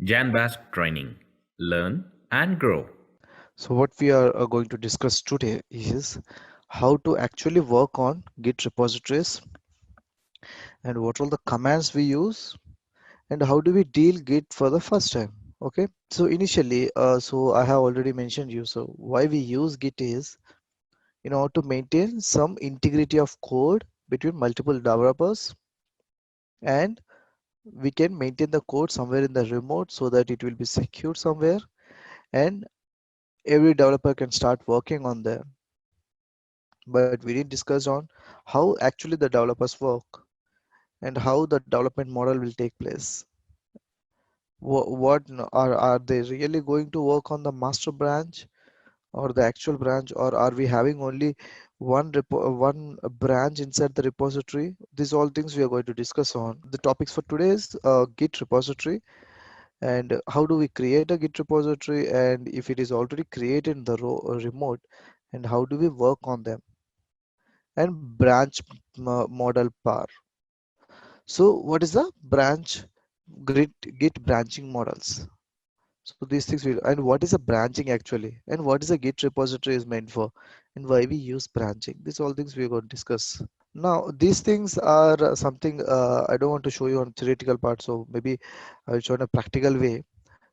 Janbask Training. Learn and grow. So what we are going to discuss today is how to actually work on Git repositories and what are the commands we use and how do we deal Git for the first time. Okay, so initially, so I have already mentioned you. So why we use Git is in order to maintain some integrity of code between multiple developers, and we can maintain the code somewhere in the remote so that it will be secured somewhere and every developer can start working on them. But we didn't discuss on how actually the developers work and how the development model will take place. What are they really going to work on the master branch or the actual branch, or are we having only one branch inside the repository? These all things we are going to discuss on. The topics for today is Git repository and how do we create a Git repository, and if it is already created in the remote, and how do we work on them, and branch model par. So what is the Git branching models? So these things will, and what is a branching actually, and what is a Git repository is meant for, and why we use branching. These all things we are going to discuss. Now these things are something I don't want to show you on theoretical part, so maybe I will show in a practical way.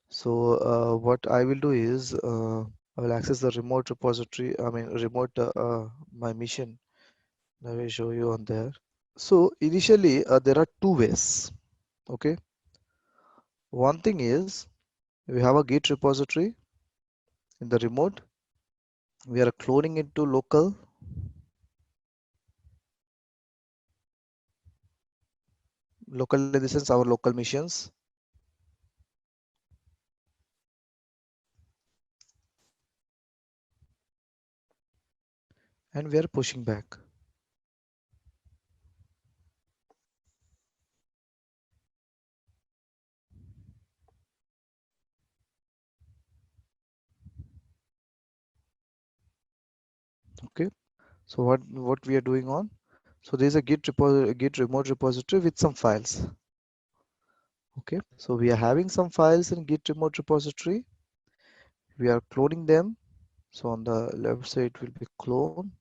So what I will do is I will access the remote repository. I mean remote my mission. I will show you on there. So initially there are two ways. Okay, one thing is we have a Git repository in the remote. We are cloning it to local in the sense our local missions, and we are pushing back. Okay, so what we are doing on, so there is a Git remote repository with some files. Okay, so we are having some files in Git remote repository. We are cloning them. So on the left side will be clone,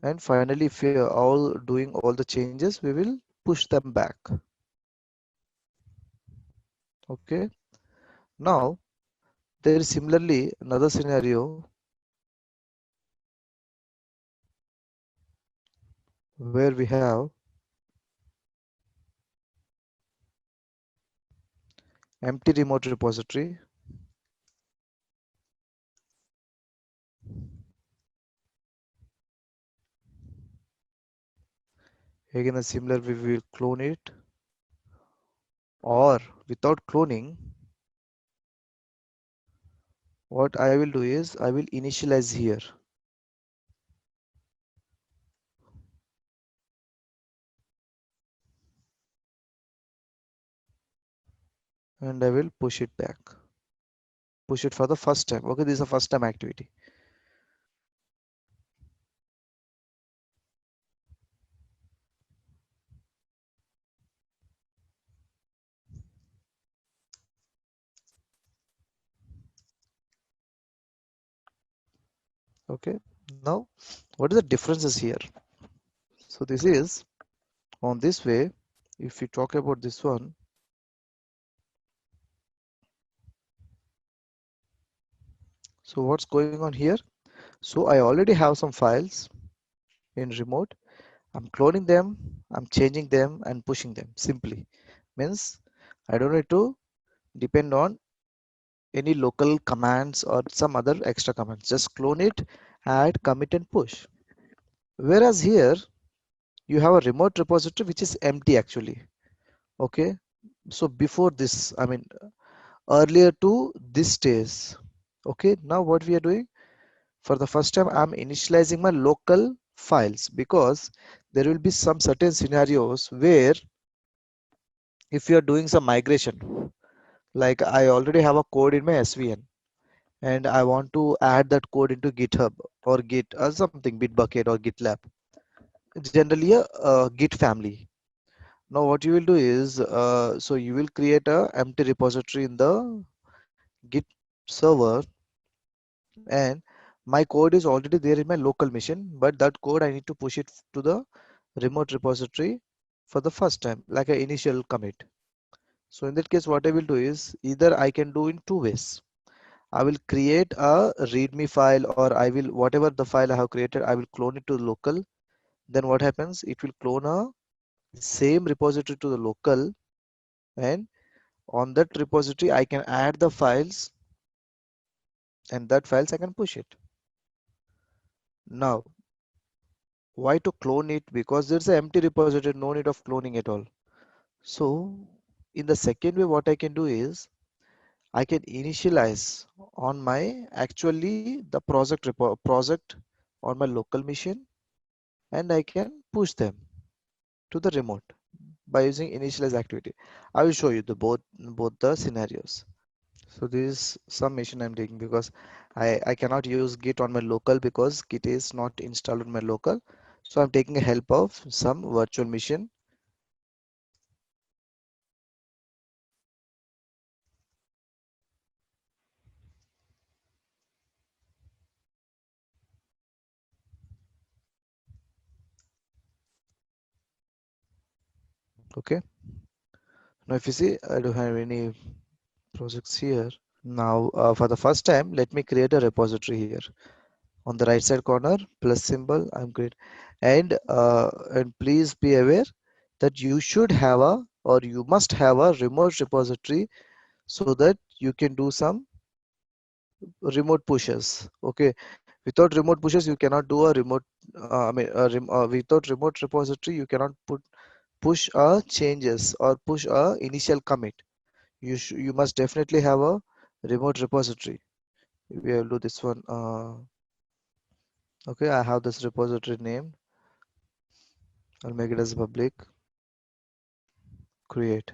and finally if we are all doing all the changes, we will push them back. Okay, now there is similarly another scenario where we have empty remote repository. Again, a similar we will clone it, or without cloning, what I will do is I will initialize here, and I will push it back. Push it for the first time. Okay, this is a first time activity. Okay, now what is the differences here? So this is on this way. If we talk about this one, so what's going on here? So I already have some files in remote. I'm cloning them, I'm changing them and pushing them simply. Means I don't need to depend on any local commands or some other extra commands. Just clone it, add, commit and push. Whereas here you have a remote repository which is empty actually. Okay. So before this, I mean earlier to this stage. Okay. Now what we are doing, for the first time I'm initializing my local files, because there will be some certain scenarios where if you are doing some migration, like I already have a code in my SVN and I want to add that code into GitHub or Git or something, Bitbucket or GitLab, generally a Git family. Now what you will do is, so you will create a empty repository in the Git server, and my code is already there in my local machine, but that code I need to push it to the remote repository for the first time, like an initial commit. So in that case, what I will do is, either I can do in two ways. I will create a readme file, or I will, whatever the file I have created, I will clone it to the local. Then what happens? It will clone a same repository to the local, and on that repository I can add the files, and that files I can push it. Now, why to clone it? Because there's an empty repository, no need of cloning at all. So in the second way, what I can do is, I can initialize on my actually the project on my local machine, and I can push them to the remote by using initialize activity. I will show you the both the scenarios. So this is some machine I'm taking, because I cannot use Git on my local because Git is not installed on my local. So I'm taking a help of some virtual machine. Okay. Now if you see, I don't have any projects here. Now for the first time, let me create a repository here. On the right side corner, plus symbol, I'm great. And please be aware that you should have a, or you must have a remote repository, so that you can do some remote pushes. Okay, without remote pushes you cannot do a remote, without remote repository you cannot push changes or push a initial commit. You must definitely have a remote repository. We will do this one. Okay, I have this repository name. I'll make it as public. Create.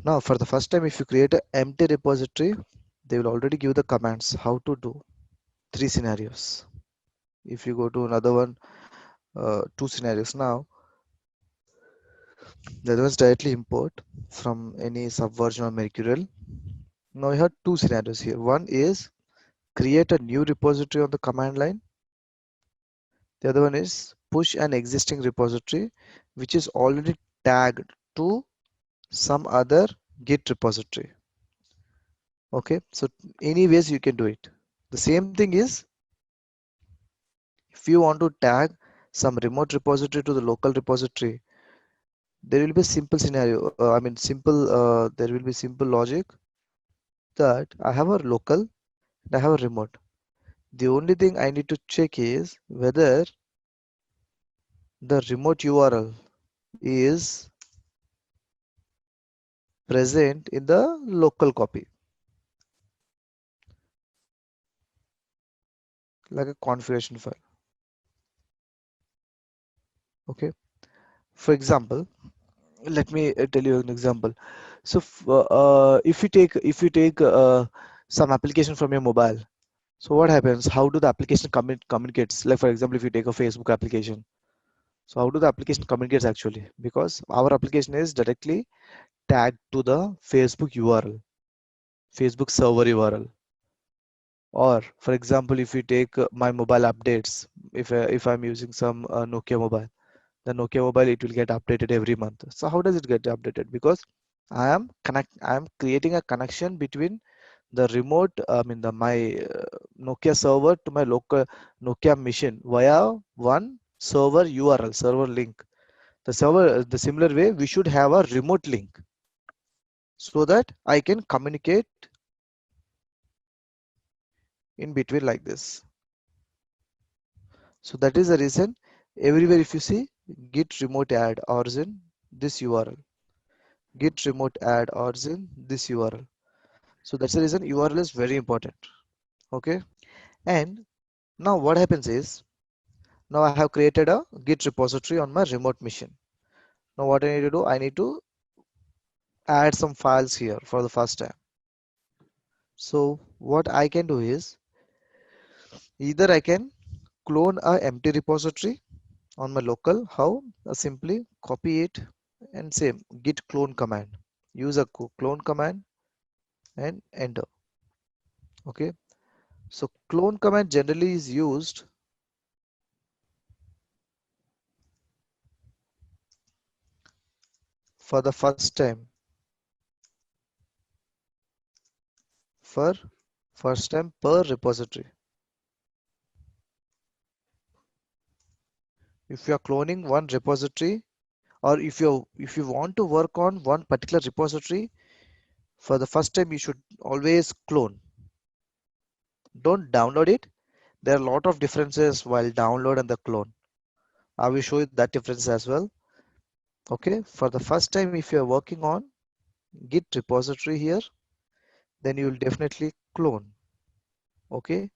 Now for the first time, if you create an empty repository, they will already give the commands how to do. Three scenarios. If you go to another one, two scenarios. Now the other one's directly import from any subversion or Mercurial. Now you have two scenarios here. One is create a new repository on the command line. The other one is push an existing repository which is already tagged to some other Git repository. Okay, so anyways you can do it. The same thing is, if you want to tag some remote repository to the local repository, there will be a simple scenario. There will be simple logic that I have a local and I have a remote. The only thing I need to check is whether the remote URL is present in the local copy, like a configuration file. Okay. For example, let me tell you an example. So if you take some application from your mobile, so what happens? How do the application communicates? Like for example, if you take a Facebook application, so how do the application communicates actually? Because our application is directly tagged to the Facebook URL, Facebook server URL. Or for example, if you take my mobile updates, if I'm using some Nokia mobile, the Nokia mobile, it will get updated every month. So how does it get updated? Because I am creating a connection between the remote, my Nokia server to my local Nokia machine via one server URL, server link. The similar way, we should have a remote link so that I can communicate in between like this. So that is the reason everywhere if you see git remote add origin this URL, git remote add origin this URL. So that's the reason URL is very important. Okay. And now what happens is, now I have created a git repository on my remote machine. Now what I need to do, I need to add some files here for the first time. So what I can do is, either I can clone a empty repository, on my local. How? Simply copy it and say git clone command. Use a clone command and enter. Okay, so clone command generally is used for the first time, for first time per repository. If you are cloning one repository, or if you want to work on one particular repository for the first time, you should always clone. Don't download it. There are a lot of differences while download and the clone. I will show you that difference as well. Okay, for the first time, if you are working on git repository here, then you will definitely clone. Okay,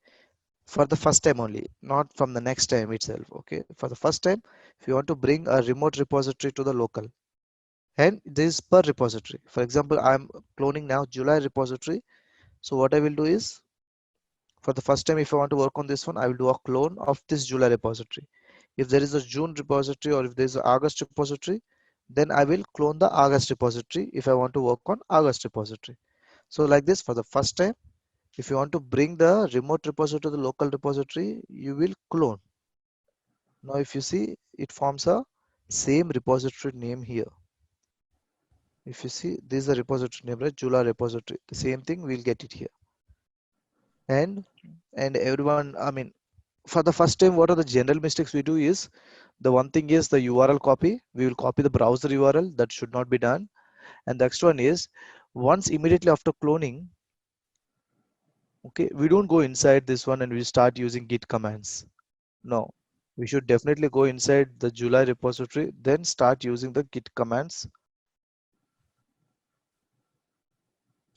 for the first time only, not from the next time itself. Okay, for the first time, if you want to bring a remote repository to the local, and this is per repository. For example, I'm cloning now July repository. So what I will do is, for the first time, if I want to work on this one, I will do a clone of this July repository. If there is a June repository or if there is an August repository, then I will clone the August repository if I want to work on August repository. So like this, for the first time, if you want to bring the remote repository to the local repository, you will clone. Now if you see, it forms a same repository name here. If you see, this is the repository name, right? July repository. The same thing, we'll get it here. And everyone, I mean, for the first time, what are the general mistakes we do is, the one thing is the URL copy. We will copy the browser URL. That should not be done. And the next one is, once immediately after cloning, okay, we don't go inside this one and we start using git commands. No, we should definitely go inside the July repository, then start using the git commands.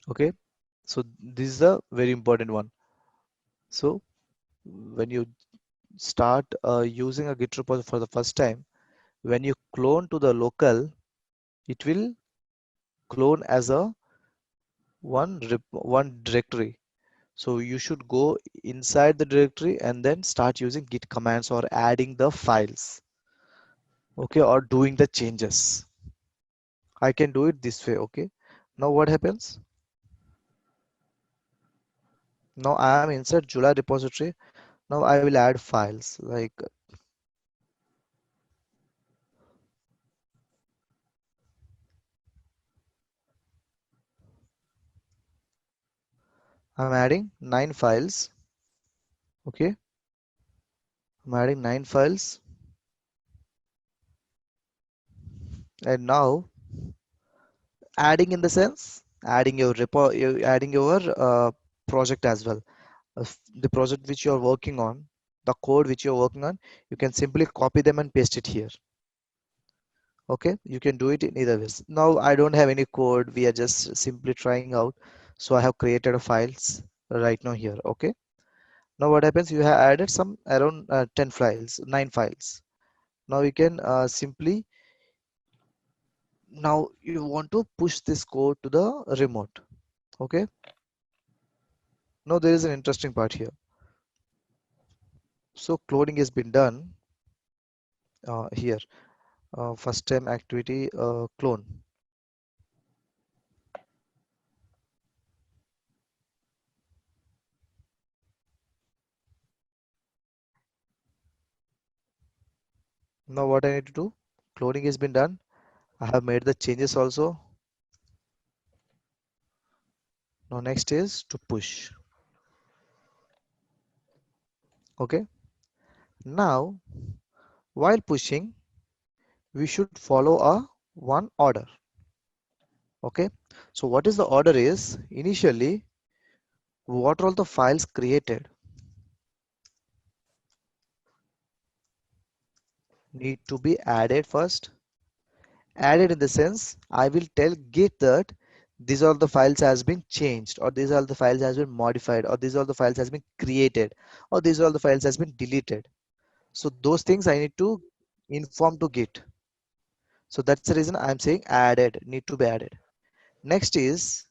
Okay, so this is a very important one. So when you start using a git repository for the first time, when you clone to the local, it will clone as a one directory. So you should go inside the directory and then start using git commands or adding the files, okay, or doing the changes. I can do it this way. Okay, now what happens? Now I am inside July repository. Now I will add files, like I'm adding 9 files. Okay, I'm adding 9 files, and now adding in the sense adding your adding your project as well. The project which you are working on, the code which you are working on, you can simply copy them and paste it here. Okay, you can do it in either ways. Now I don't have any code, we are just simply trying out, so I have created a files right now here. Okay, now what happens, you have added some around 10 files, 9 files. Now you can simply, now you want to push this code to the remote. Okay, now there is an interesting part here. So cloning has been done here. First time activity clone. Now what I need to do, cloning has been done. I have made the changes also. Now next is to push. Okay, now while pushing, we should follow a one order. Okay, so what is the order is, initially what are all the files created need to be added first. Added in the sense, I will tell git that these are the files has been changed, or these are the files has been modified, or these are the files has been created, or these are the files has been deleted. So those things I need to inform to git. So that's the reason I'm saying added, need to be added. Next is,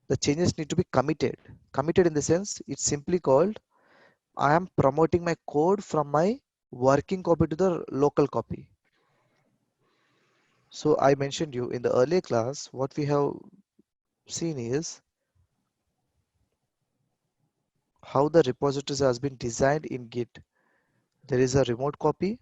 the changes need to be committed. Committed in the sense, it's simply called, I am promoting my code from my working copy to the local copy. So I mentioned you in the earlier class, what we have seen is how the repositories has been designed in Git. There is a remote copy,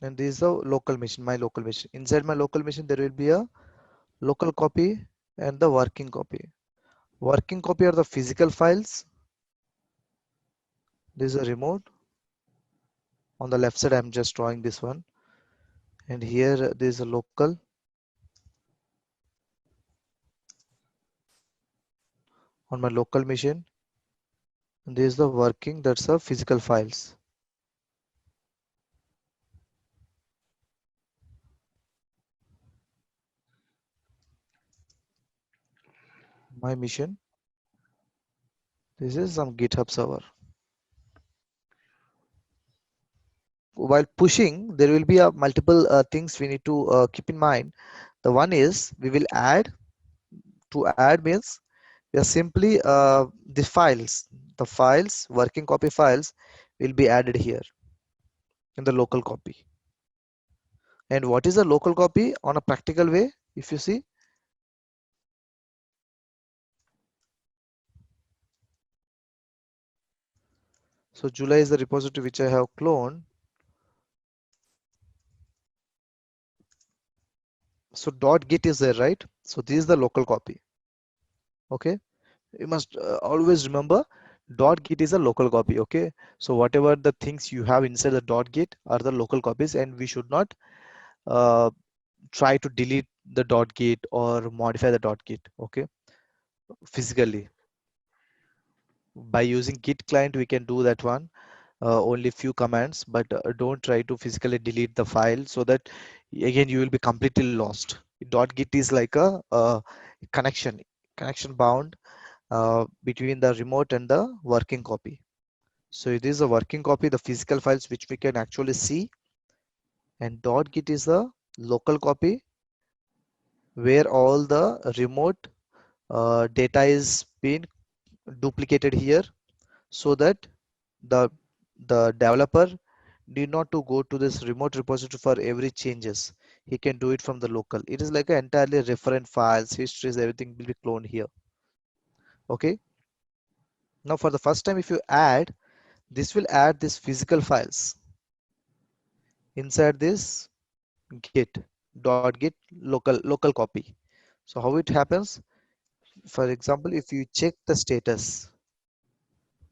and this is a local machine, my local machine. Inside my local machine, there will be a local copy and the working copy. Working copy are the physical files. This is a remote. On the left side, I'm just drawing this one. And here, there is a local. On my local machine, and this is the working, that's the physical files. My mission, this is some GitHub server. While pushing, there will be a multiple things we need to keep in mind. The one is we will add. To add means we are simply the files, working copy files will be added here in the local copy. And what is a local copy on a practical way? If you see, so July is the repository which I have cloned. So .git is there, right? So this is the local copy. Okay, you must always remember .git is a local copy. Okay, so whatever the things you have inside the .git are the local copies, and we should not uh, try to delete the .git or modify the .git. Okay, physically by using Git client we can do that one. Only few commands, but don't try to physically delete the file, so that again you will be completely lost. .git is like a connection bound between the remote and the working copy. So it is a working copy, the physical files which we can actually see, and .git is the local copy where all the remote data is being duplicated here, so that the developer need not to go to this remote repository for every changes. He can do it from the local. It is like an entirely referent files, histories, everything will be cloned here. Okay, now for the first time, if you add, this will add this physical files inside this git .git local copy. So how it happens? For example, if you check the status,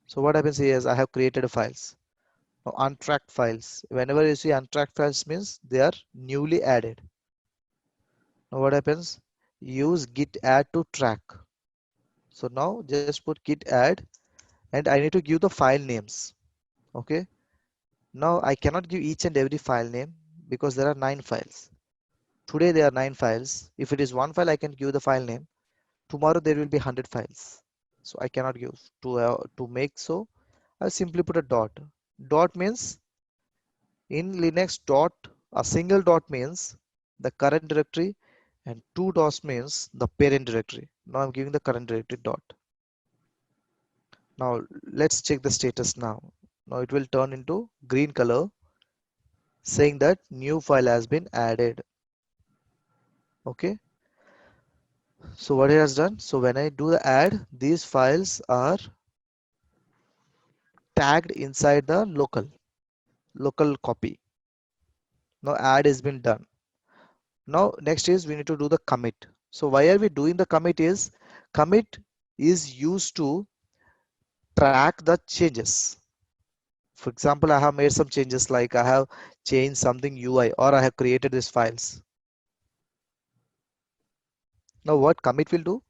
so what happens here is I have created files. Now untracked files, whenever you see untracked files means they are newly added. Now what happens? Use git add to track. So now just put git add, and I need to give the file names. Okay, now I cannot give each and every file name because there are 9 files. Today there are 9 files. If it is one file, I can give the file name. Tomorrow there will be 100 files, so I cannot give. To make so, I simply put a dot. Dot means in Linux, dot, a single dot means the current directory, and 2 dots means the parent directory. Now I'm giving the current directory dot. Now let's check the status now. Now it will turn into green color saying that new file has been added. Okay, so what it has done? So when I do the add, these files are tagged inside the local copy. Now add has been done. Now next is we need to do the commit. So why are we doing the commit is used to track the changes. For example, I have made some changes, like I have changed something UI, or I have created these files. Now what commit will do?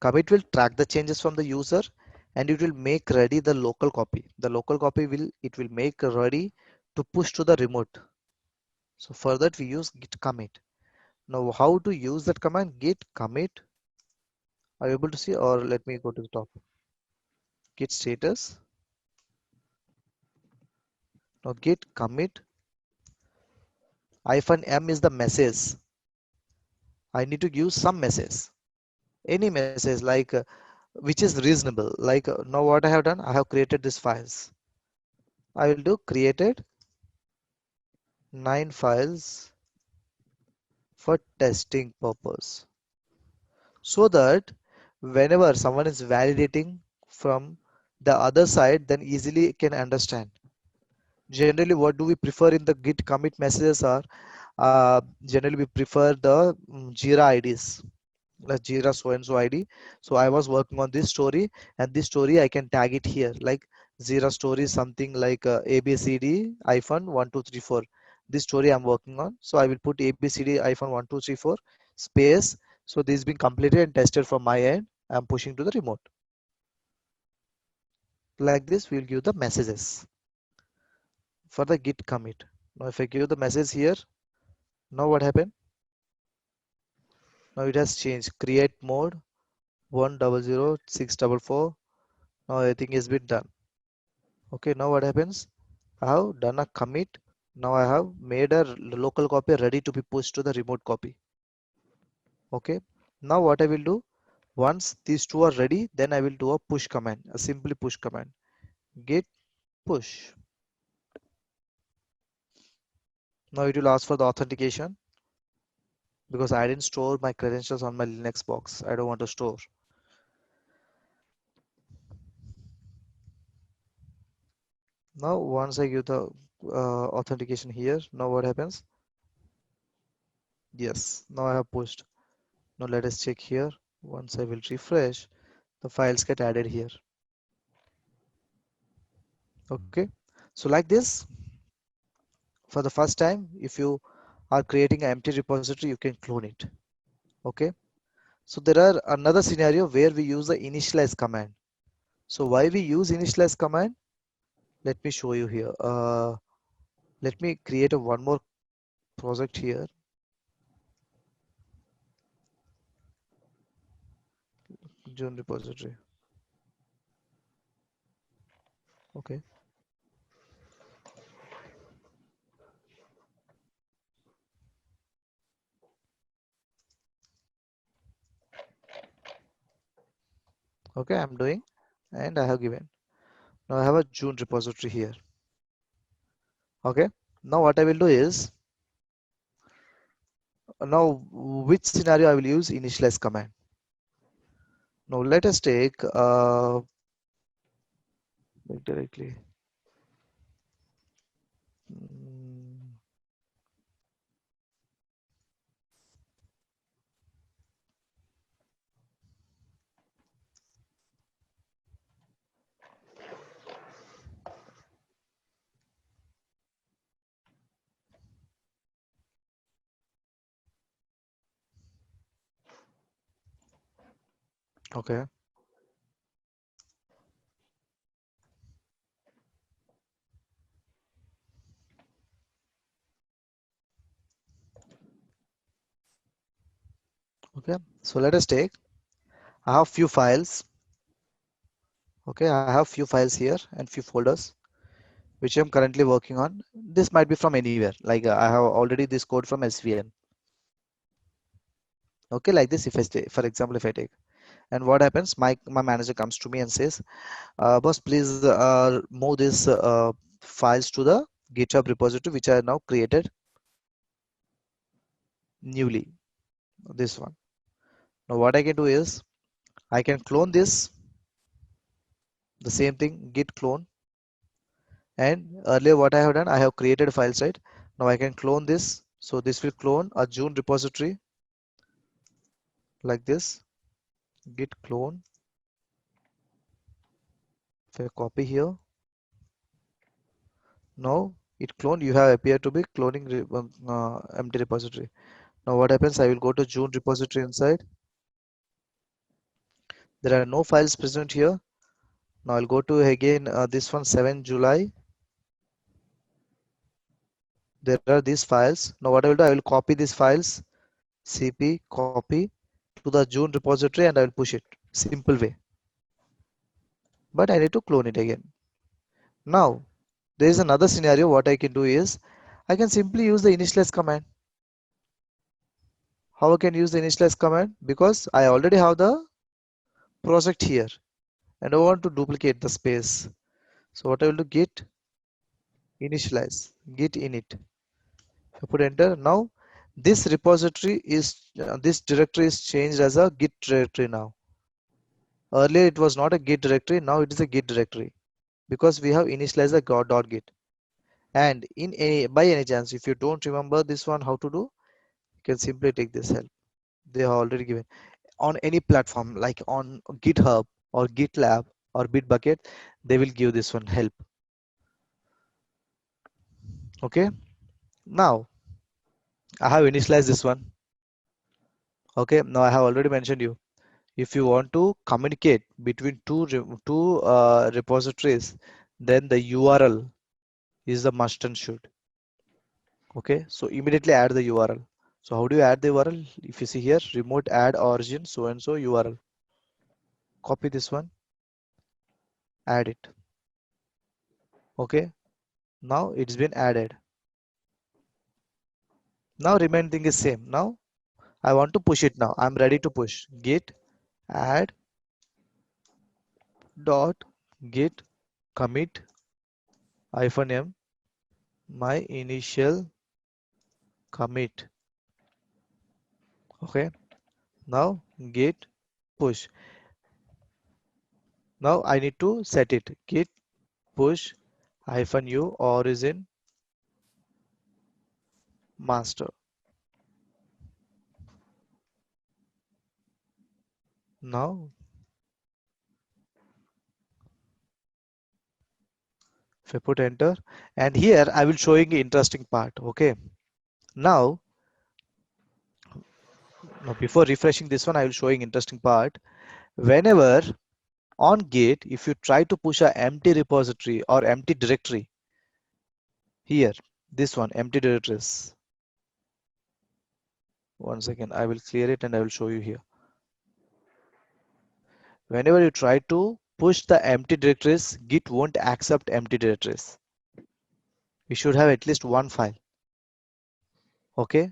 Commit will track the changes from the user, and it will make ready the local copy. The local copy will make ready to push to the remote. So for that we use git commit. Now how to use that command? Git commit. Are you able to see, or let me go to the top? Git status. Now git commit -m is the message. I need to give some message, any message, like which is reasonable. Like now what I have done, I have created these files. I will do created 9 files for testing purpose, so that whenever someone is validating from the other side, then easily can understand. Generally, what do we prefer in the git commit messages are, generally we prefer the Jira IDs, like Jira so and so ID. So I was working on this story, and this story I can tag it here, like Jira story something like ABCD hyphen 1234. This story I'm working on, so I will put ABCD hyphen 1234 space. So this is being completed and tested from my end. I'm pushing to the remote. Like this, we'll give the messages for the git commit. Now if I give the message here, now what happened? Now it has changed. Create mode 100644. Now everything has been done. Okay, now what happens? I have done a commit. Now I have made a local copy ready to be pushed to the remote copy. Okay, now what I will do, once these two are ready, then I will do a push command, a simply push command, git push. Now it will ask for the authentication, because I didn't store my credentials on my Linux box. I don't want to store. Now once I give the authentication here, now what happens? Yes, now I have pushed. Now let us check here. Once I will refresh, the files get added here. Okay, so like this, for the first time, if you are creating an empty repository, you can clone it. Okay, so there are another scenario where we use the initialize command. So why we use initialize command? Let me show you here. Let me create a one more project here. June repository. Okay. Okay, I'm doing, and I have given. Now I have a June repository here. Okay. Now what I will do is, now which scenario I will use initialize command. Now let us take directly. Mm, okay. Okay. So let us take, I have few files. Okay, I have few files here and few folders which I'm currently working on. This might be from anywhere. Like I have already this code from SVN. Okay, like this, if I stay, for example, if I take, and what happens, my manager comes to me and says, boss, please move this files to the GitHub repository which I now created newly. This one. Now what I can do is, I can clone this, the same thing, git clone. And earlier what I have done, I have created files, right? Now I can clone this. So this will clone a June repository like this, git clone. If I copy here, now it clone, you have appeared to be cloning empty repository. Now what happens, I will go to June repository inside. There are no files present here. Now I'll go to again this one, 7 July. There are these files. Now what I will do, I will copy these files, cp copy to the June repository, and I will push it. Simple way. But I need to clone it again. Now there is another scenario. What I can do is, I can simply use the initialize command. How I can use the initialize command? Because I already have the project here and I want to duplicate the space. So what I will do, git initialize, git init. If I put enter, now this repository is this directory is changed as a git directory now. Earlier it was not a git directory, now it is a git directory because we have initialized the .git. And in any by any chance, if you don't remember this one how to do, you can simply take this help. They are already given on any platform like on GitHub or GitLab or Bitbucket. They will give this one help. Okay, now I have initialized this one. Okay, now I have already mentioned you. If you want to communicate between two repositories, then the URL is the must and should. Okay, so immediately add the URL. So how do you add the URL? If you see here, remote add origin so and so URL. Copy this one, add it. Okay, now it's been added. Now remain thing is same. Now I want to push it now. I'm ready to push. Git add dot git commit -m my initial commit. Okay, now git push. Now I need to set it. Git push -u origin master. Now if I put enter, and here I will show you the interesting part. Okay, now before refreshing this one, I will show you interesting part. Whenever on Git, if you try to push a empty repository or empty directory, here this one empty directories. One second, I will clear it and I will show you here. Whenever you try to push the empty directories, Git won't accept empty directories. You should have at least one file. Okay,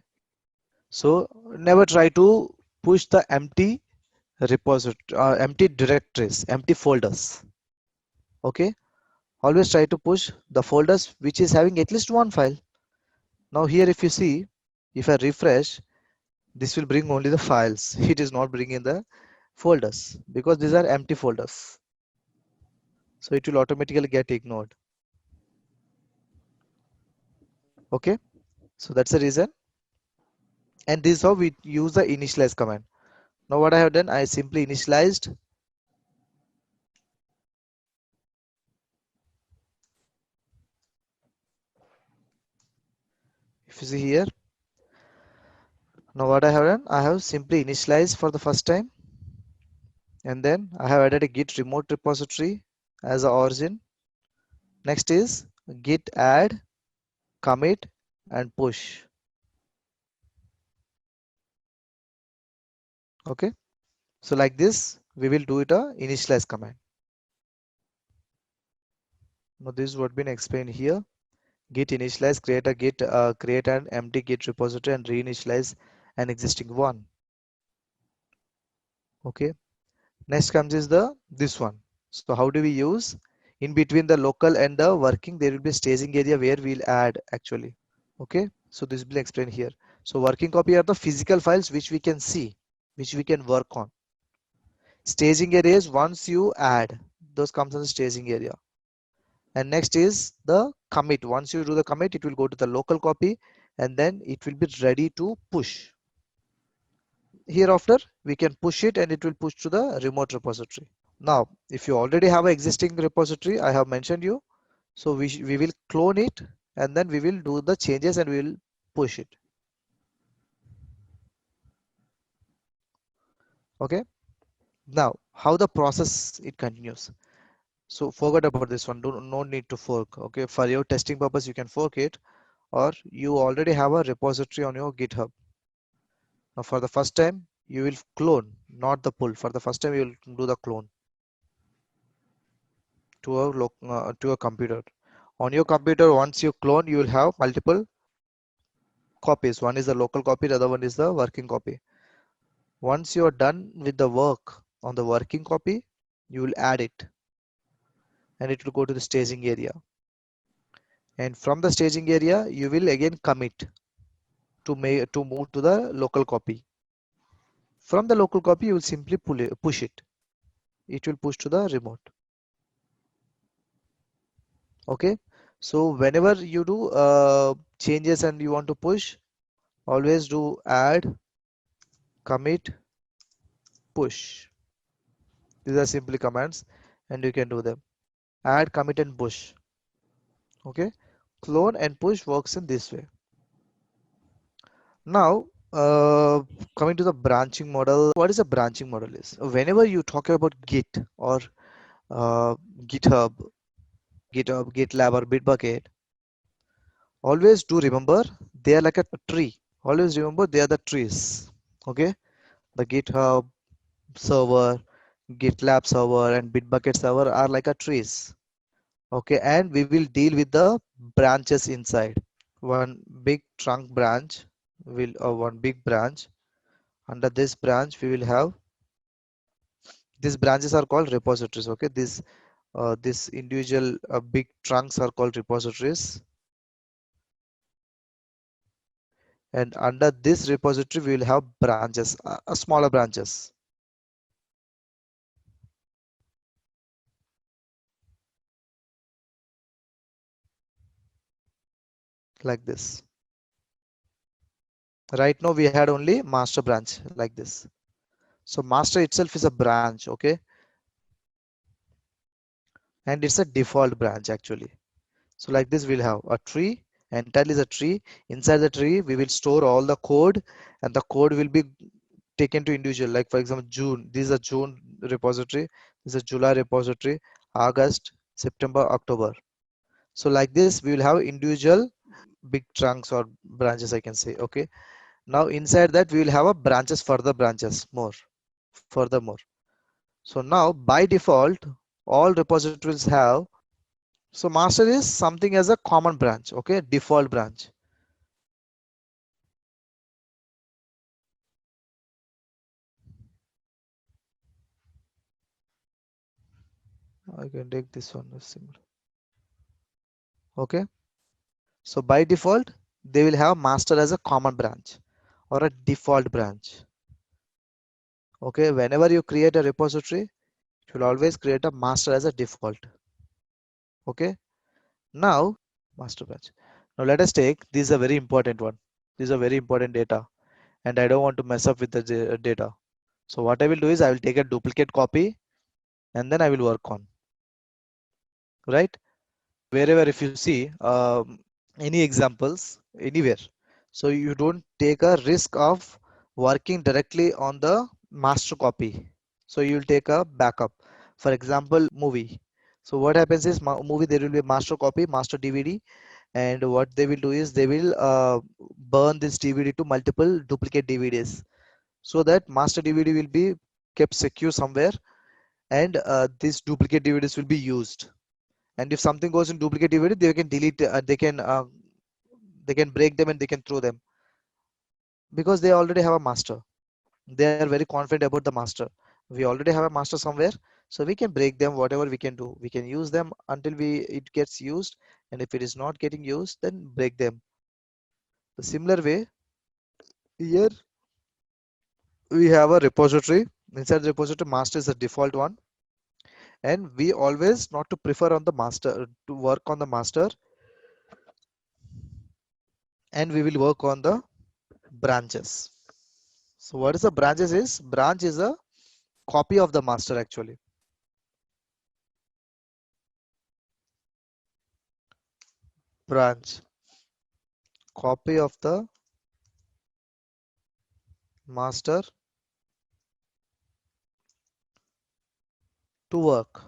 so never try to push the empty repository, empty directories, empty folders. Okay, always try to push the folders which is having at least one file. Now here if you see, if I refresh, this will bring only the files. It is not bringing the folders because these are empty folders. So it will automatically get ignored. Okay, so that's the reason. And this is how we use the initialize command. Now what I have done, I simply initialized. If you see here, now what I have done, I have simply initialized for the first time. And then I have added a git remote repository as a origin. Next is git add, commit and push. Okay, so like this we will do it a initialize command. Now this is what been explained here. Git initialize, create an empty git repository and reinitialize an existing one. Okay, next comes is this one. So how do we use? In between the local and the working, there will be staging area where we'll add actually. Okay, so this will explain here. So working copy are the physical files which we can see, which we can work on. Staging area is once you add, those comes in the staging area. And next is the commit. Once you do the commit, it will go to the local copy and then it will be ready to push. Hereafter, we can push it and it will push to the remote repository. Now, if you already have an existing repository, I have mentioned you. So we will clone it and then we will do the changes and we will push it. Okay. Now, how the process it continues. So forget about this one. No need to fork. Okay. For your testing purpose, you can fork it, or you already have a repository on your GitHub. Now for the first time, you will clone, not the pull. For the first time, you will do the clone to a computer. On your computer, once you clone, you will have multiple copies. One is the local copy, the other one is the working copy. Once you are done with the work, on the working copy, you will add it, and it will go to the staging area. And from the staging area, you will again commit to move to the local copy. From the local copy, you will simply push it. It will push to the remote. Okay. So whenever you do changes and you want to push, always do add, commit, push. These are simply commands, and you can do them. Add, commit, and push. Okay. Clone and push works in this way. Now, coming to the branching model, what is a branching model is? Whenever you talk about Git or uh, GitHub, GitLab or Bitbucket, always do remember they are like a tree. Always remember they are the trees. Okay, the GitHub server, GitLab server, and Bitbucket server are like a trees. Okay, and we will deal with the branches inside. One big trunk branch will one big branch. Under this branch, we will have these branches are called repositories. Okay, this individual big trunks are called repositories, and under this repository we will have branches, smaller branches like this. Right now we had only master branch like this. So master itself is a branch. Okay, and it's a default branch actually. So like this we'll have a tree, entirely is a tree. Inside the tree we will store all the code, and the code will be taken to individual. Like for example, June, this is a June repository, this is a July repository, August, September, October. So like this we will have individual big trunks or branches, I can say. Okay, now inside that we will have a branches, further branches, more, furthermore. So now by default all repositories have, so master is something as a common branch. Okay, default branch. I can take this one as similar. Okay, so by default they will have master as a common branch or a default branch. Okay, whenever you create a repository, you will always create a master as a default. Okay, now master branch. Now let us take, this is a very important one. This is a very important data, and I don't want to mess up with the data. So what I will do is I will take a duplicate copy and then I will work on, right? Wherever if you see any examples anywhere, so you don't take a risk of working directly on the master copy. So you will take a backup. For example, movie. So what happens is movie, there will be a master copy, master DVD, and what they will do is they will burn this DVD to multiple duplicate DVDs, so that master DVD will be kept secure somewhere, and these duplicate DVDs will be used. And if something goes in duplicate DVD, they can delete, they can break them and they can throw them, because they already have a master. They are very confident about the master. We already have a master somewhere, so we can break them. Whatever we can do, we can use them until it gets used, and if it is not getting used, then break them. The similar way, here we have a repository. Inside the repository, master is the default one, and we always not to prefer on the master, to work on the master, and we will work on the branches. So what is the branches is? Branch is a copy of the master actually. Branch, copy of the master to work.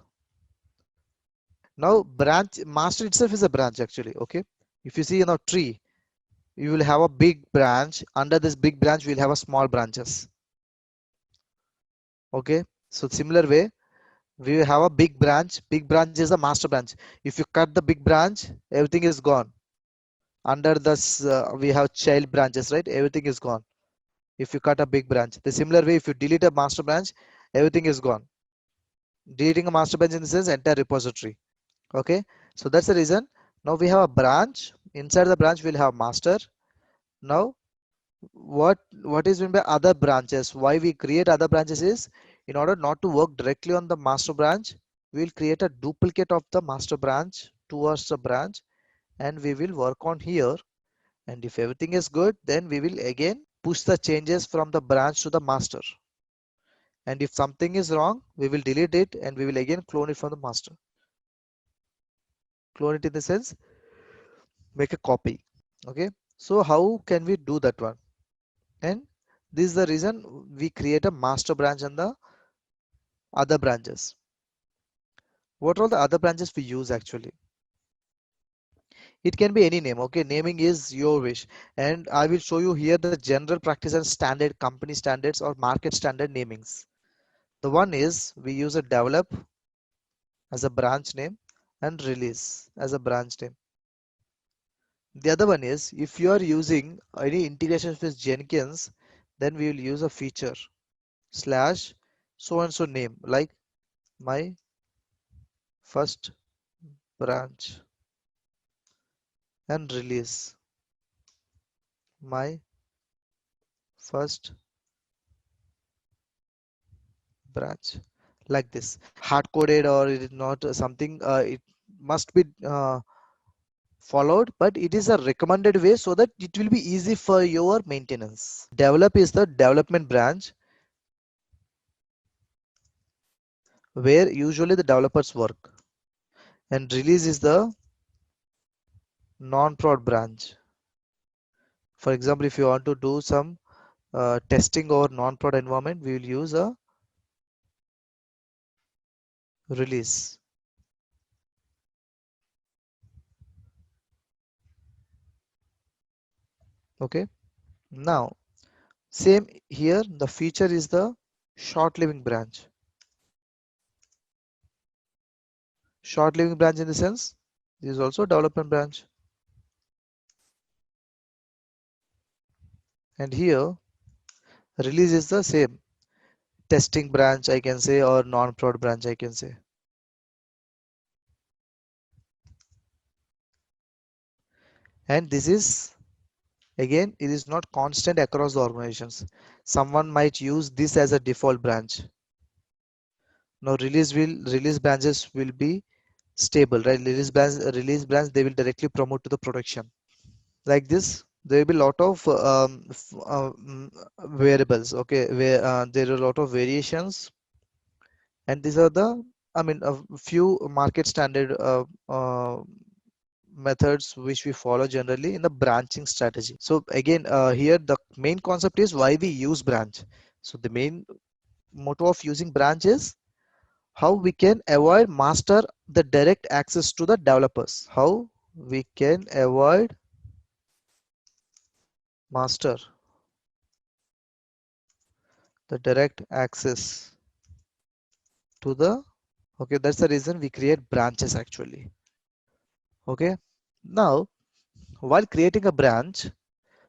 Now branch, master itself is a branch actually. Okay, if you see in a tree, you will have a big branch. Under this big branch we will have a small branches. Okay, so similar way we have a big branch. Big branch is a master branch. If you cut the big branch, everything is gone. Under this we have child branches, right? Everything is gone if you cut a big branch. The similar way, if you delete a master branch, everything is gone. Deleting a master branch in the sense entire repository. Okay, so that's the reason. Now we have a branch. Inside the branch we'll have master. Now what is meant by other branches? Why we create other branches is in order not to work directly on the master branch, we will create a duplicate of the master branch towards the branch, and we will work on here. And if everything is good, then we will again push the changes from the branch to the master. And if something is wrong, we will delete it and we will again clone it from the master. Clone it in the sense make a copy. Okay, so how can we do that one? And this is the reason we create a master branch and the other branches. What are the other branches we use actually? It can be any name. Okay, naming is your wish, and I will show you here the general practice and standard company standards or market standard namings. The one is we use a develop as a branch name and release as a branch name. The other one is if you are using any integrations with Jenkins, then we will use a feature slash so and so name like my first branch and release my first branch, like this. Hard coded or it is not something it must be followed, but it is a recommended way so that it will be easy for your maintenance. Develop is the development branch where usually the developers work, and release is the non-prod branch. For example, if you want to do some testing or non-prod environment, we will use a release. Okay, now same here, the feature is the short living branch. Short living branch in the sense this is also development branch, and here release is the same testing branch I can say, or non-prod branch I can say. And this is again, it is not constant across the organizations. Someone might use this as a default branch. Now release branches will be stable, right? Release branch they will directly promote to the production. Like this, there will be a lot of variables. Okay, where there are a lot of variations, and these are the a few market standard methods which we follow generally in the branching strategy. So again, here the main concept is why we use branch. So the main motto of using branch is how we can avoid master the direct access to the developers. How we can avoid master the direct access to the, okay, that's the reason we create branches actually. Okay, now while creating a branch,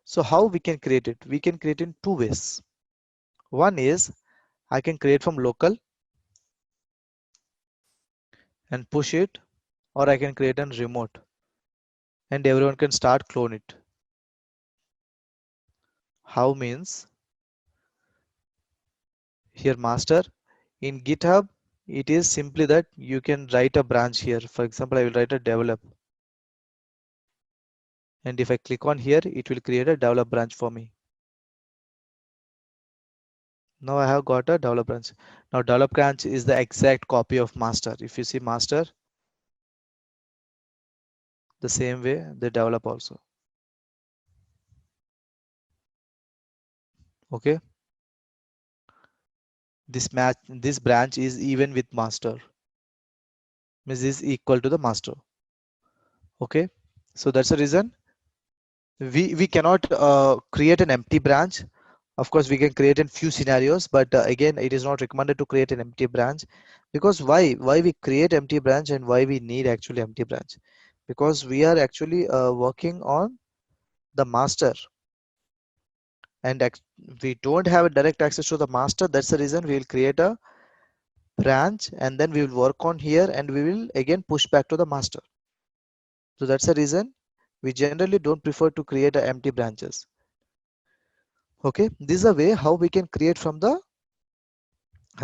so how we can create it? We can create in two ways. One is I can create from local and push it, or I can create a remote and everyone can start clone it. How means here master in GitHub, it is simply that you can write a branch here. For example, I will write a develop, and if I click on here, it will create a develop branch for me. Now I have got a develop branch. Now develop branch is the exact copy of master. If you see master, the same way they develop also. Okay, this branch is even with master, means is equal to the master. Okay, so that's the reason we cannot create an empty branch. Of course we can create in few scenarios, but again it is not recommended to create an empty branch. Because why we create empty branch and why we need actually empty branch? Because we are actually working on the master, and we don't have a direct access to the master. That's the reason we will create a branch, and then we will work on here and we will again push back to the master. So that's the reason we generally don't prefer to create empty branches. Okay, this is a way how we can create from the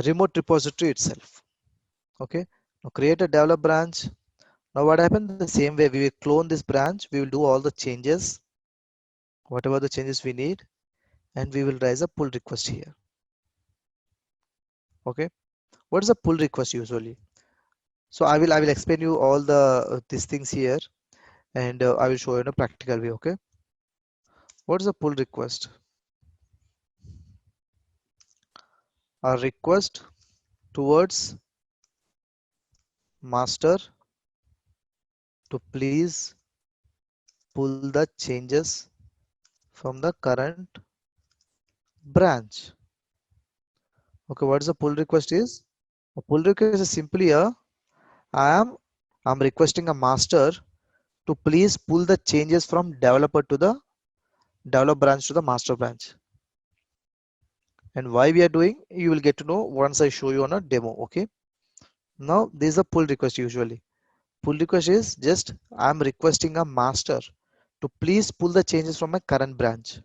remote repository itself. Okay, now create a develop branch. Now what happened? The same way we will clone this branch, we will do all the changes, whatever the changes we need, and we will raise a pull request here. Okay, what is a pull request usually? So I will explain you all the these things here, and I will show you in a practical way. Okay, what is a pull request? A request towards master to please pull the changes from the current branch. Okay, what is a pull request is? A pull request is simply a I am I'm requesting a master to please pull the changes from developer to the develop branch to the master branch. And why we are doing, you will get to know once I show you on a demo. Okay, now this is a pull request usually. Pull request is just I'm requesting a master to please pull the changes from my current branch.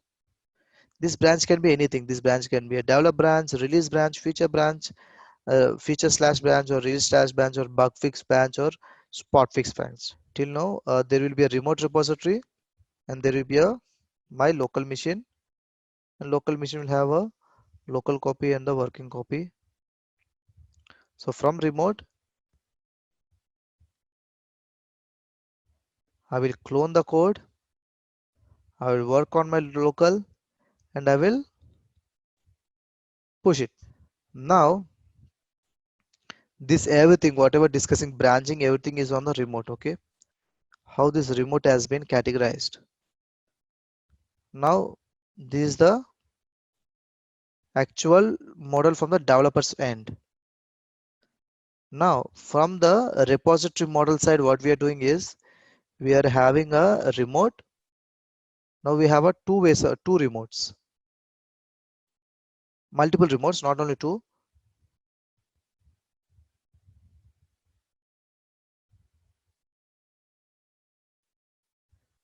This branch can be anything. This branch can be a develop branch, release branch, feature slash branch, or release slash branch, or bug fix branch, or spot fix branch. Till now, there will be a remote repository, and there will be a my local machine, and local machine will have a local copy and the working copy. So from remote, I will clone the code, I will work on my local, and I will push it. Now, this everything, whatever discussing branching, everything is on the remote. Okay, how this remote has been categorized. Now, this is the actual model from the developer's end. Now, from the repository model side, what we are doing is we are having a remote. Now we have a two ways, two remotes, multiple remotes, not only two.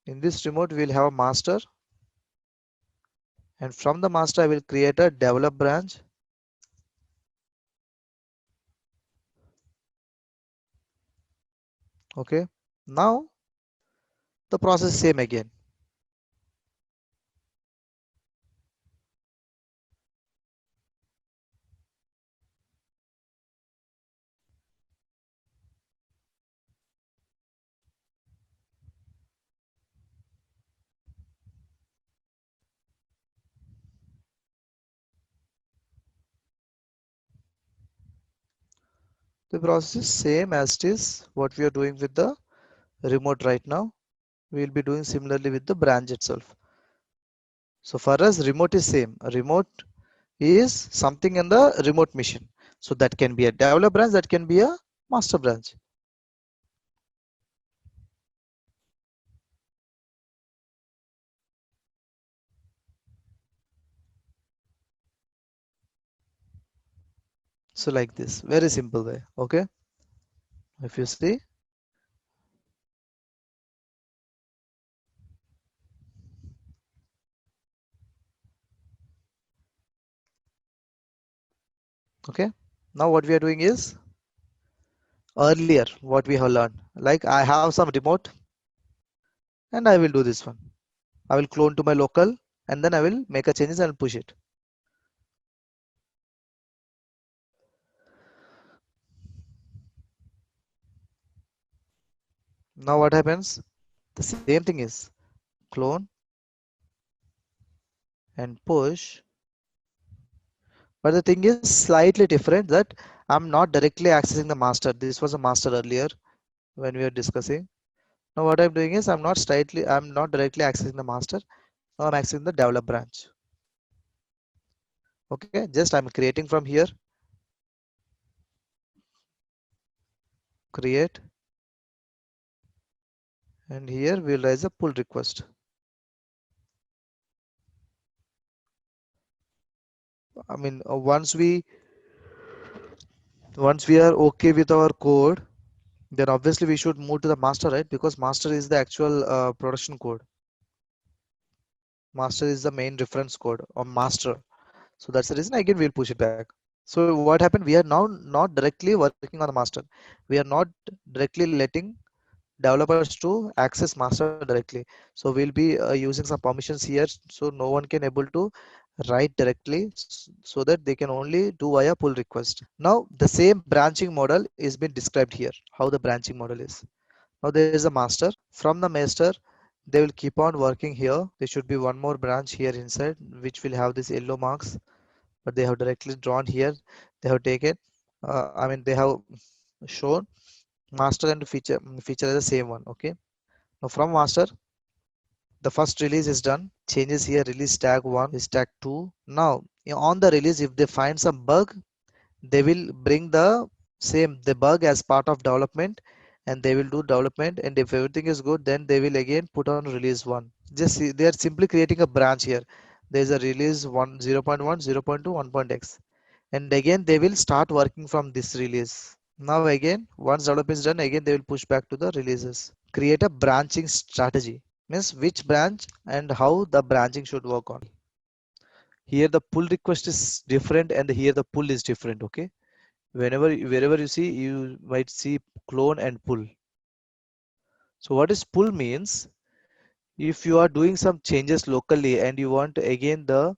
In this remote, we will have a master, and from the master, I will create a develop branch. Okay, now the process is same again. The process is same as it is what we are doing with the remote right now. We will be doing similarly with the branch itself. So for us, remote is same. A remote is something in the remote machine. So that can be a develop branch, that can be a master branch. So like this, very simple way. Okay, if you see, okay, now what we are doing is earlier what we have learned, like I have some remote and I will do this one. I will clone to my local and then I will make a changes and push it. Now what happens? The same thing is clone and push, but the thing is slightly different that I'm not directly accessing the master. This was a master earlier when we were discussing. Now what I'm doing is I'm not directly accessing the master. Now I'm accessing the develop branch. Okay, just I'm creating from here, create, and here we'll raise a pull request. I mean, once we Once we are okay with our code, then obviously we should move to the master, right? Because master is the actual production code. Master is the main reference code or master. So that's the reason again we'll push it back. So what happened? We are now not directly working on the master. We are not directly letting developers to access master directly. So we'll be using some permissions here, so no one can able to write directly, so that they can only do via pull request. Now the same branching model is been described here, how the branching model is. Now there is a master. From the master they will keep on working here. There should be one more branch here inside which will have this yellow marks, but they have directly drawn here. They have taken I mean they have shown master and feature as the same one. Okay, now from master the first release is done. Changes here, release tag 1, is tag 2. Now on the release, if they find some bug, they will bring the bug as part of development, and they will do development, and if everything is good, then they will again put on release 1. Just see, they are simply creating a branch here. There is a release 1 0.1 0.2 1.x, and again they will start working from this release. Now again once development is done, again they will push back to the releases. Create a branching strategy, means which branch and how the branching should work on. Here the pull request is different and here the pull is different. Okay, wherever you see, you might see clone and pull. So what is pull means, if you are doing some changes locally and you want again the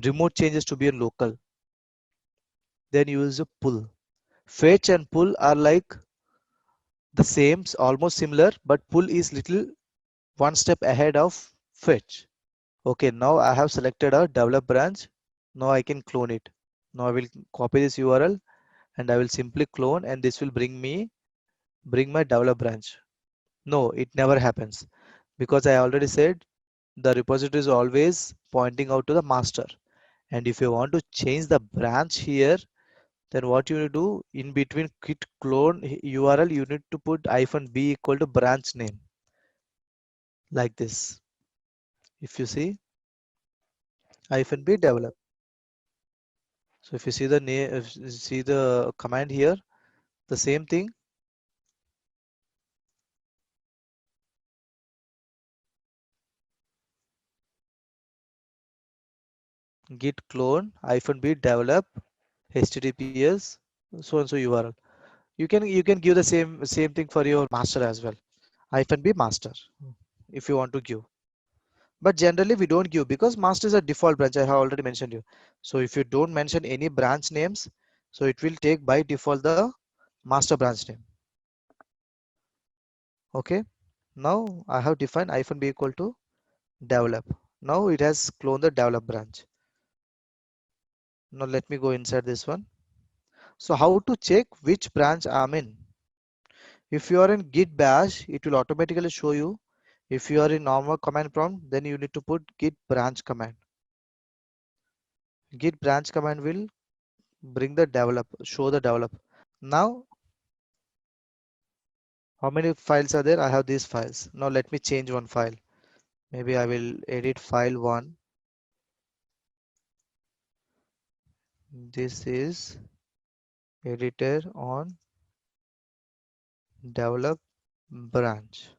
remote changes to be local, then you use a pull. Fetch and pull are like the same, almost similar, but pull is little one step ahead of fetch. Okay, now I have selected a develop branch. Now I can clone it. Now I will copy this URL and I will simply clone, and this will bring my develop branch. No, it never happens, because I already said the repository is always pointing out to the master. And if you want to change the branch here, then what you need to do, in between git clone URL, you need to put -b equal to branch name, like this. If you see -b develop. So if you see the name, see the command here, the same thing. Git clone -b develop https so and so URL. You can give the same thing for your master as well. -b master if you want to give. But generally we don't give, because master is a default branch. I have already mentioned you. So if you don't mention any branch names, so it will take by default the master branch name. Okay. Now I have defined -b equal to develop. Now it has cloned the develop branch. Now let me go inside this one. So how to check which branch I'm in? If you are in git bash, it will automatically show you. If you are in normal command prompt, then you need to put git branch command. Git branch command will bring the develop, show the develop. Now, how many files are there? I have these files. Now let me change one file. Maybe I will edit file 1. This is editor on develop branch.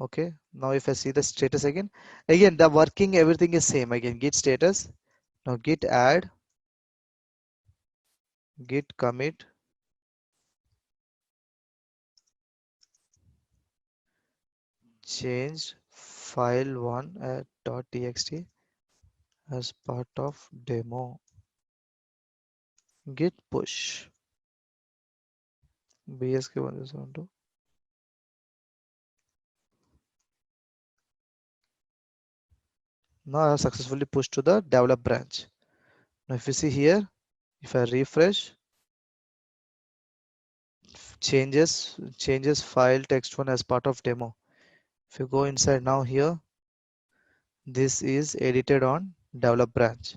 Okay, now if I see the status again the working everything is same. Again git status. Now git add, git commit, change file1 at .txt as part of demo. Git push bsk1.2. Now I have successfully pushed to the develop branch. Now if you see here, if I refresh, changes file text1 as part of demo. If you go inside now here, this is edited on develop branch.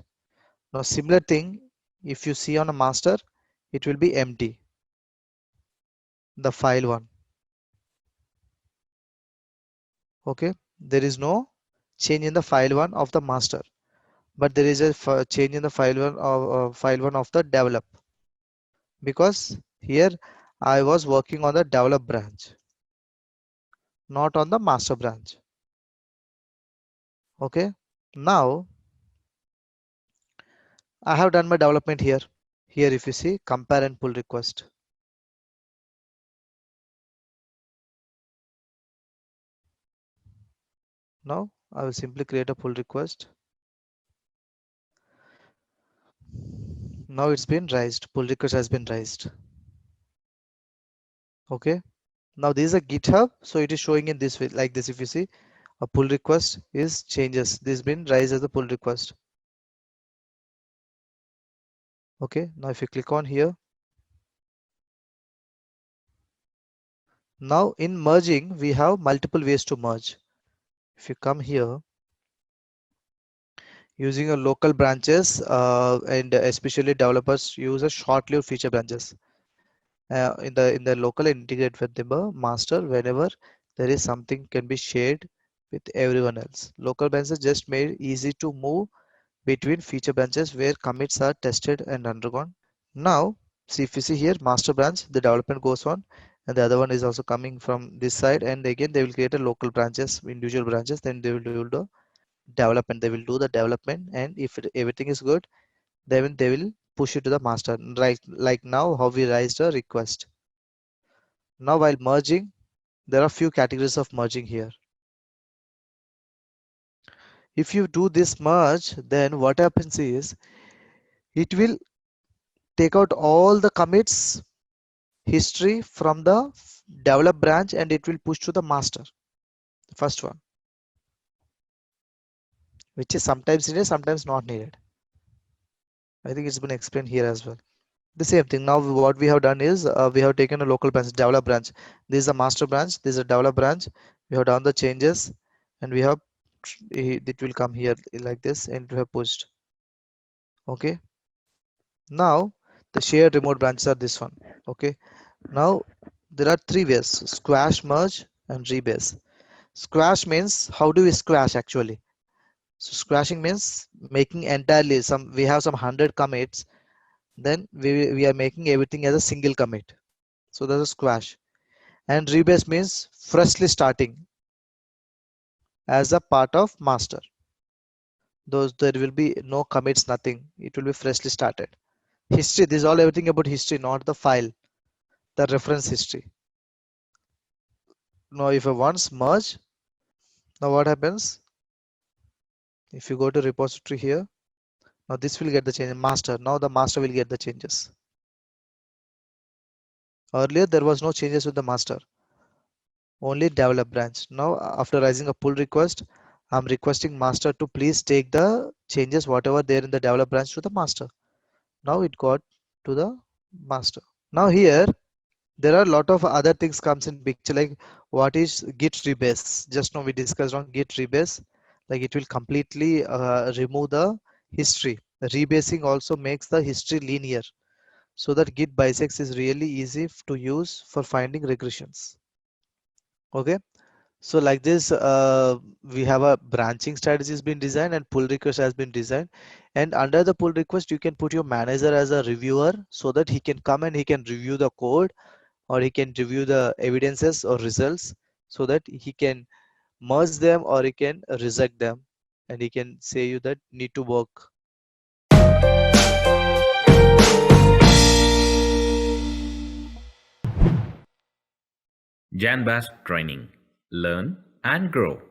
Now similar thing, if you see on a master, it will be empty, the file one. Okay, there is no change in the file one of the master, but there is a change in the file one of the develop. because here I was working on the develop branch, not on the master branch. Okay, now I have done my development here. Here, if you see, compare and pull request. Now I will simply create a pull request. Now it's been raised. Pull request has been raised. Okay. Now this is a GitHub, so it is showing in this way, like this. If you see, a pull request is changes. This has been raised as a pull request. Okay. Now if you click on here, now in merging, we have multiple ways to merge. If you come here, using a local branches, and especially developers use a short-lived feature branches. In the local integrate with the master whenever there is something can be shared with everyone else. Local branches just made easy to move between feature branches where commits are tested and undergone. Now, see if you see here, master branch, the development goes on, and the other one is also coming from this side, and again they will create a local branches, individual branches, then they will do the development. They will do the development, and if everything is good, then they will push it to the master. Right, like now how we raised a request. Now while merging, there are few categories of merging here. If you do this merge, then what happens is it will take out all the commits history from the develop branch and it will push to the master, the first one, which is sometimes needed, sometimes not needed. I think it's been explained here as well. The same thing. Now what we have done is we have taken a local branch, develop branch. This is a master branch, this is a develop branch. We have done the changes and we have it will come here like this and we have pushed. Okay. Now the shared remote branches are this one. Okay. Now there are three ways: squash, merge, and rebase. Squash means how do we squash actually? So squashing means making entirely some. We have some 100 commits, then we are making everything as a single commit. So that's a squash. And rebase means freshly starting as a part of master. Those there will be no commits, nothing. It will be freshly started. History. This is all everything about history, not the file, the reference history. Now if I once merge, now what happens? If you go to repository here, now this will get the change master. Now the master will get the changes. Earlier there was no changes with the master, only develop branch. Now after raising a pull request, I'm requesting master to please take the changes whatever there in the develop branch to the master. Now it got to the master. Now here there are a lot of other things comes in picture, like what is git rebase. Just now we discussed on git rebase, like it will completely remove the history. Rebasing also makes the history linear, so that git bisects is really easy to use for finding regressions. Okay, so like this we have a branching strategy has been designed and pull request has been designed, and under the pull request you can put your manager as a reviewer so that he can come and he can review the code or he can review the evidences or results, so that he can merge them or he can reject them, and he can say you that need to work. Janbass Training. Learn and grow.